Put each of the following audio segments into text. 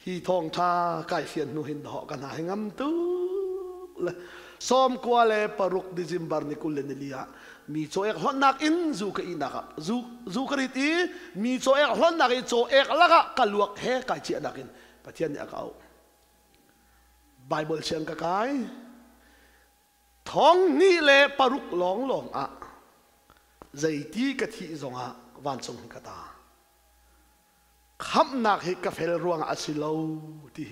hi thong tha kai fian nu hin ho kan ha ngam tu le som kwa le paruk December ni kulen lia mi cho ek hon nak in zu ka inaka zu karit i mi cho ek hon nak i cho ek laka kaluak he kai chi nakin pathian ni akau Bible siang ka kai thong ni le paruk long long a zaiti ka thi zonga van song ka ta kham nak he ka fel ruang asilo ti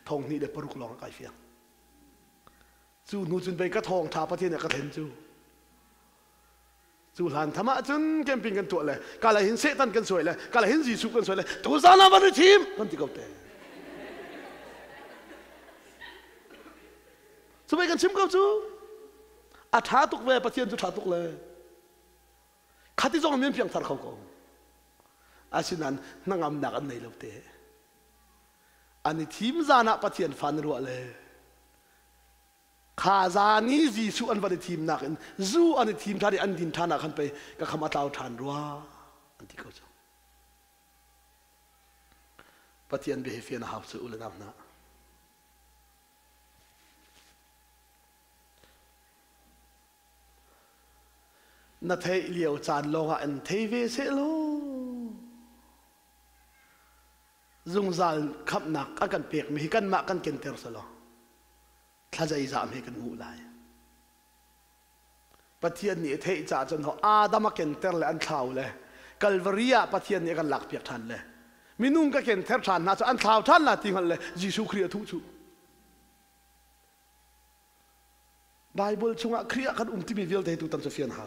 thong ni le paruk long kai fiang chu nu chun bei ka thong tha pathian ni ka then chu lan thama chun camping kan to le kala hin se tan kan soi le kala hin ji su kan soi le tu sana ban thim kan ti ko te chu bei kan chim ko chu a tha tuk ve pathian chu tha tuk le khati jong mem piang thar khau ko asinan nangam nak an nei lo te ani thim zana pathian fan ro le khaza ni ji su an van thim nak in zu an thim thari an din thana khan pe ka khama taw than ruwa an ti ko chu pathian be fian ha su ulanam na na thei liao chan longa an thei ve se lo zung zal khap nak akan pek mi kan ma kan ken ter salo thajai za me kan mu lai pathian ni thei cha chan ho adama ken ter le an thau le kalvaria pathian ni kan lak piak than le minung ka ken ter than na cha an thau than la ting hal le jisu khria thu chu Bible chunga khria kan umti mi vel dei tu tam cha fian ha